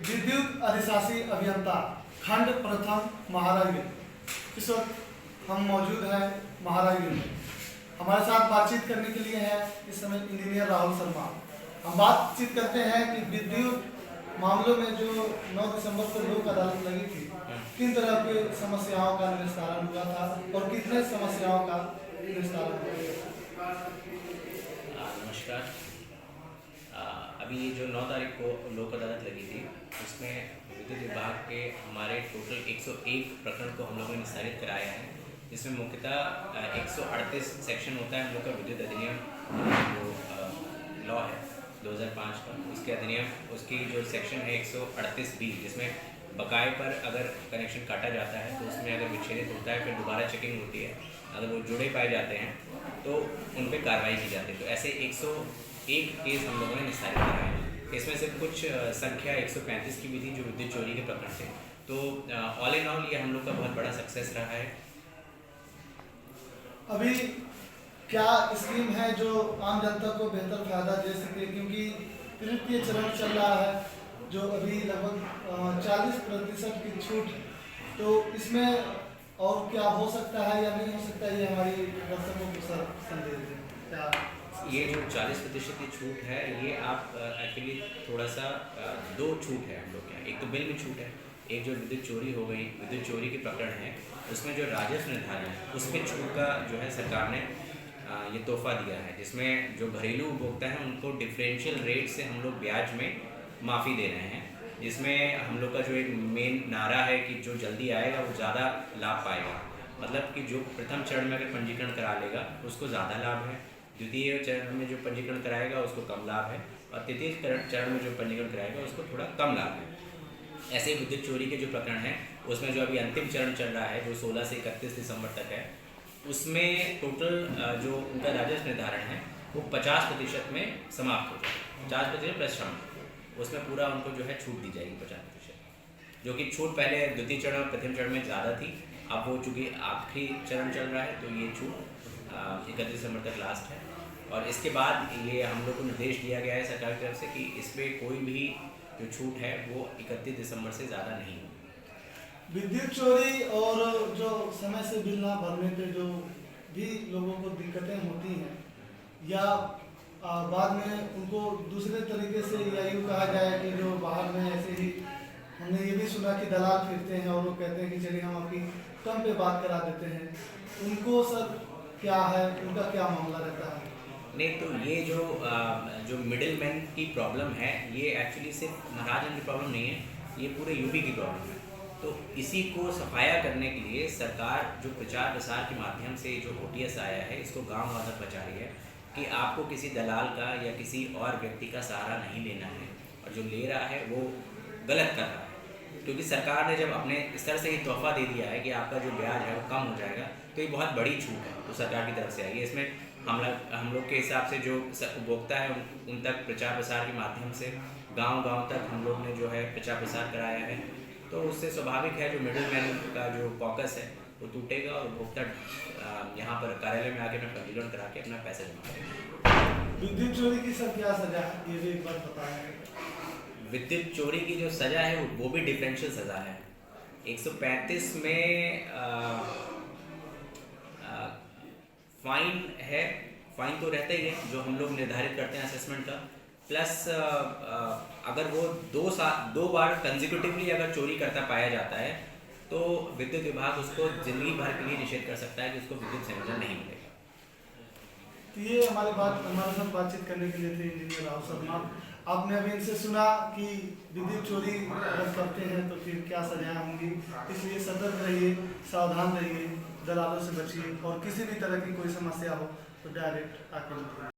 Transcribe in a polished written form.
विद्युत अधिशासी अभियंता खंड प्रथम महाराजगंज। इस वक्त हम मौजूद हैं महाराजगंज में। हमारे साथ बातचीत करने के लिए है इस समय इंजीनियर राहुल शर्मा। हम बातचीत करते हैं कि विद्युत मामलों में जो 9 दिसंबर को लोक अदालत लगी थी, किन तरह की समस्याओं का निस्तारण हुआ था और कितने समस्याओं का निस्तारण हुआ। नमस्कार। अभी ये जो 9 तारीख को लोक अदालत लगी थी, उसमें विद्युत विभाग के हमारे टोटल 101 प्रकरण को हम लोगों ने निस्तारित कराया है। इसमें मुख्यतः 138 सेक्शन होता है हम लोग का विद्युत अधिनियम जो लॉ है 2005 का, उसके अधिनियम उसकी जो सेक्शन है 138B, जिसमें बकाए पर अगर कनेक्शन काटा जाता है तो उसमें अगर विच्छेदित होता है फिर दोबारा चेकिंग होती है, अगर वो जुड़े पाए जाते हैं तो उन पर कार्रवाई की जाती है। तो ऐसे 101 केस हम लोगों ने निस्तारित कराए हैं। इसमें से कुछ संख्या 135 की भी थी जो विद्युत चोरी के प्रकरण थे। तो ऑल इन ऑल ये हम लोग का बहुत बड़ा सक्सेस रहा है। अभी क्या स्कीम है जो आम जनता को बेहतर फायदा दे सके, क्योंकि तृतीय चरण चल रहा है जो अभी लगभग 40% की छूट, तो इसमें और क्या हो सकता है या नहीं हो सकता है, ये हमारी दर्शकों को संदेश दें। क्या ये जो 40% की छूट है, ये आप एक्चुअली थोड़ा सा दो छूट है हम लोग के यहाँ। एक तो बिल में छूट है, एक जो विद्युत चोरी हो गई, विद्युत चोरी के प्रकरण है, उसमें जो राजस्व निर्धारण है उसमें छूट का जो है सरकार ने ये तोहफा दिया है, जिसमें जो घरेलू उपभोक्ता हैं उनको डिफरेंशियल रेट से हम लोग ब्याज में माफ़ी दे रहे हैं। जिसमें हम लोग का जो एक मेन नारा है कि जो जल्दी आएगा वो ज़्यादा लाभ पाएगा। मतलब कि जो प्रथम चरण में अगर पंजीकरण करा लेगा उसको ज़्यादा लाभ है, द्वितीय चरण में जो पंजीकरण कराएगा उसको कम लाभ है, और तृतीय चरण में जो पंजीकरण कराएगा उसको थोड़ा कम लाभ है। ऐसे विद्युत चोरी के जो प्रकरण हैं उसमें जो अभी अंतिम चरण चल रहा है जो 16 से 31 दिसंबर तक है, उसमें टोटल जो उनका राजस्व निर्धारण है वो 50% में समाप्त हो जाएगा। 50% प्लस श्रम, उसमें पूरा उनको जो है छूट दी जाएगी 50%, जो कि छूट पहले द्वितीय चरण और प्रथम चरण में ज़्यादा थी। अब वो चूँकि आखिरी चरण चल रहा है तो ये छूट 31 दिसंबर तक लास्ट है। और इसके बाद ये हम लोग को निर्देश दिया गया है सरकार की तरफ से कि इसमें कोई भी जो छूट है वो 31 दिसंबर से ज़्यादा नहीं हो। विद्युत चोरी और जो समय से बिल ना भरने पे जो भी लोगों को दिक्कतें होती हैं, या बाद में उनको दूसरे तरीके से या यूँ कहा जाए कि जो बाहर में ऐसे ही हमने ये भी सुना कि दलाल फिरते हैं और वो कहते हैं कि चलिए हम आपकी कम पे बात करा देते हैं, उनको सर क्या है, उनका क्या मामला रहता है? नहीं, तो ये जो मिडिल मैन की प्रॉब्लम है ये एक्चुअली सिर्फ महाराजगंज की प्रॉब्लम नहीं है, ये पूरे यूपी की प्रॉब्लम है। तो इसी को सफाया करने के लिए सरकार जो प्रचार प्रसार के माध्यम से जो OTS आया है इसको गांव तक पहुँचा रही है कि आपको किसी दलाल का या किसी और व्यक्ति का सहारा नहीं लेना है, और जो ले रहा है वो गलत कर रहा है। क्योंकि सरकार ने जब अपने स्तर से ही तोहफा दे दिया है कि आपका जो ब्याज है वो कम हो जाएगा, तो ये बहुत बड़ी छूट है तो सरकार की तरफ से आई है। इसमें हम लोग के हिसाब से जो उपभोक्ता है उन तक प्रचार प्रसार के माध्यम से गांव तक हम लोग ने जो है प्रचार प्रसार कराया है, तो उससे स्वाभाविक है जो मिडिल मैन का जो कॉकस है वो टूटेगा और उपभोक्ता यहाँ पर कार्यालय में आके अपना पंजीकरण करा के अपना पैसा जमा करेगा। विद्युत चोरी की सर क्या सजा है, ये भी एक बार बताएं। विद्युत चोरी की जो सज़ा है वो भी डिफरेंशियल सज़ा है। 135 में फाइन है, फाइन तो रहता ही है जो हम लोग निर्धारित करते हैं असेसमेंट का, प्लस अगर वो 2 बार कंजिक्यूटिवली अगर चोरी करता पाया जाता है तो विद्युत विभाग उसको जिंदगी भर के लिए निषेध कर सकता है कि उसको विद्युत संयोजन नहीं मिलेगा। तो ये हमारे साथ बातचीत करने के लिए थे इंजीनियर राहुल शर्मा। आपने अभी इनसे सुना कि विद्युत चोरी अगर करते हैं तो फिर क्या सजाएं होंगी, इसलिए सतर्क रहिए, सावधान रहिए, दलालों से बचिए, और किसी भी तरह की कोई समस्या हो तो डायरेक्ट आकर